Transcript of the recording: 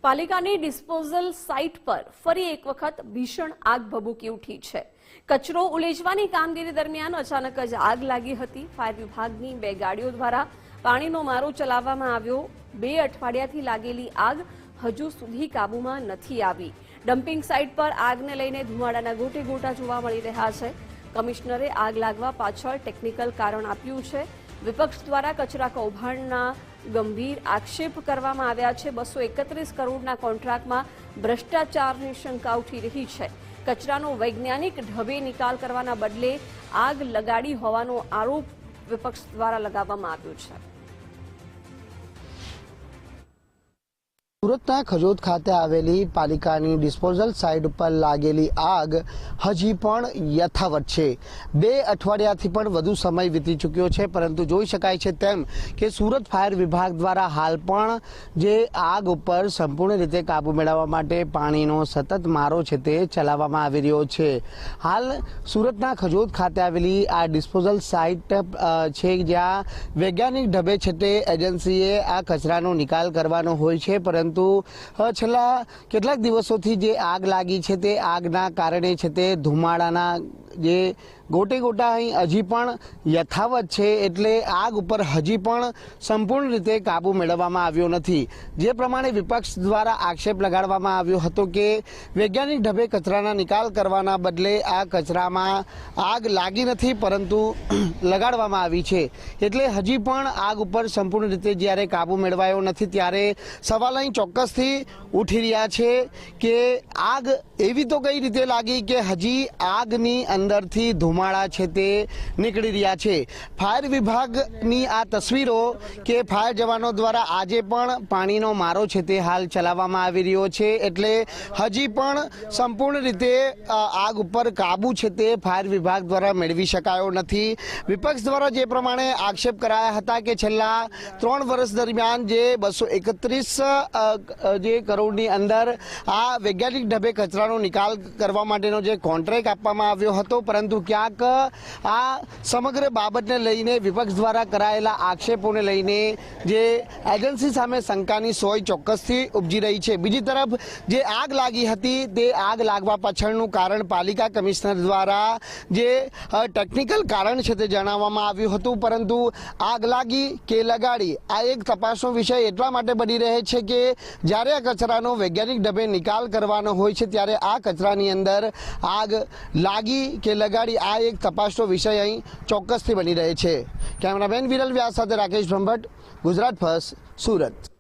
પાલિકાની disposal site પર ફરી એક વખત ભીષણ આગ ભભૂકી ઉઠી છે। કચરો ઉલેચવાની કામગીરી દરમિયાન અચાનક જ આગ લાગી હતી। ફાયર વિભાગની 2 ગાડીઓ દ્વારા પાણીનો મારો ચલાવવામાં આવ્યો। 2 અઠવાડિયાથી લાગેલી આગ હજુ સુધી કાબૂમાં નથી આવી। ડમ્પિંગ સાઇટ પર આગને લઈને ધુમાડાના ગોટે ગોટા જોવા મળી રહ્યા છે। કમિશનરે આગ લાગવા પાછળ ટેકનિકલ કારણ આપ્યું છે। વિપક્ષ દ્વારા કચરા કૌભાંડના ગંભીર આક્ષેપ કરવામાં આવ્યા છે। 231 કરોડના કોન્ટ્રાક્ટમાં ભ્રષ્ટાચારની શંકા ઉઠી રહી છે। કચરાનો વૈજ્ઞાનિક ઢબે નિકાલ કરવાના બદલે આગ લગાડી હોવાનો આરોપ વિપક્ષ દ્વારા લગાવવામાં આવ્યો છે। સુરતના ખજોદ ખાતે આવેલી પાલિકાની ડિસ્પોઝલ સાઇટ પર લાગેલી આગ હજી પણ યથાવત છે। 2 અઠવાડિયાથી પણ વધુ સમય વીતી ચૂક્યો છે, પરંતુ જોઈ શકાય છે તેમ કે સુરત ફાયર વિભાગ દ્વારા હાલ પણ જે આગ ઉપર સંપૂર્ણ રીતે કાબુ મેળવવા માટે પાણીનો સતત મારો છે તે ચલાવવામાં આવી રહ્યો છે। હાલ સુરતના ખજોદ ખાતે આવેલી આ ડિસ્પોઝલ સાઇટ છે, જ્યાં વૈજ્ઞાનિક ઢબે છે તે એજન્સીએ આ કચરાનો નિકાલ કરવાનો હોય છે, પરંતુ છેલ્લા કેટલાક દિવસોથી જે આગ લાગી છે તે આગના કારણે છે તે ધુમાડાના જે ગોટે ગોટા અહીં હજી પણ યથાવત છે। એટલે આગ ઉપર હજી પણ સંપૂર્ણ રીતે કાબુ મેળવવામાં આવ્યો નથી। જે પ્રમાણે વિપક્ષ દ્વારા આક્ષેપ લગાડવામાં આવ્યો હતો કે વૈજ્ઞાનિક ઢબે કચરાના નિકાલ કરવાના બદલે આ કચરામાં આગ લાગી નથી, પરંતુ લગાડવામાં આવી છે। એટલે હજી પણ આગ ઉપર સંપૂર્ણ રીતે જ્યારે કાબુ મેળવાયો નથી, ત્યારે સવાલ અહીં ચોક્કસથી ઉઠી રહ્યા છે કે આગ એવી તો કઈ રીતે લાગી કે હજી આગની અંદરથી ધુમાડા છે તે નીકળી રહ્યા છે। ફાયર વિભાગની આ તસવીરો કે ફાયર જવાનો દ્વારા આજે પણ પાણીનો મારો છે તે હાલ ચલાવવામાં આવી રહ્યો છે। એટલે હજી પણ સંપૂર્ણ રીતે આગ ઉપર કાબુ છે તે ફાયર વિભાગ દ્વારા મેળવી શકાયો નથી। વિપક્ષ દ્વારા જે પ્રમાણે આક્ષેપ કરાયા હતા કે છેલ્લા 3 વર્ષ દરમિયાન જે 231 જે કરોડની અંદર આ વૈજ્ઞાનિક ઢબે કચરાનો નિકાલ કરવા માટેનો જે કોન્ટ્રાક્ટ આપવામાં આવ્યો હતો, પરંતુ ક્યાંક આ સમગ્ર બાબતને લઈને વિપક્ષ દ્વારા કરાયેલા આક્ષેપોને લઈને જે એજન્સી સામે શંકાની સોય ચોક્કસથી ઉપજી રહી છે। બીજી તરફ જે આગ લાગી હતી તે આગ લાગવા પાછળનું કારણ પાલિકા કમિશનર દ્વારા જે ટેકનિકલ કારણ છે તે જણાવવામાં આવ્યું હતું, પરંતુ આગ લાગી કે લગાડી આ એક તપાસનો વિષય એટલા માટે બની રહે છે કે જ્યારે આ કચરાનો વૈજ્ઞાનિક ઢબે નિકાલ કરવાનો હોય છે, ત્યારે આ કચરાની અંદર આગ લાગી કે લગાડી આ એક તપાસનો વિષય અહીં ચોક્કસથી બની રહે છે। કેમેરામેન વિરલ વ્યાસ સાથે રાકેશ બ્રહ્મભટ્ટ, ગુજરાત ફર્સ્ટ, સુરત।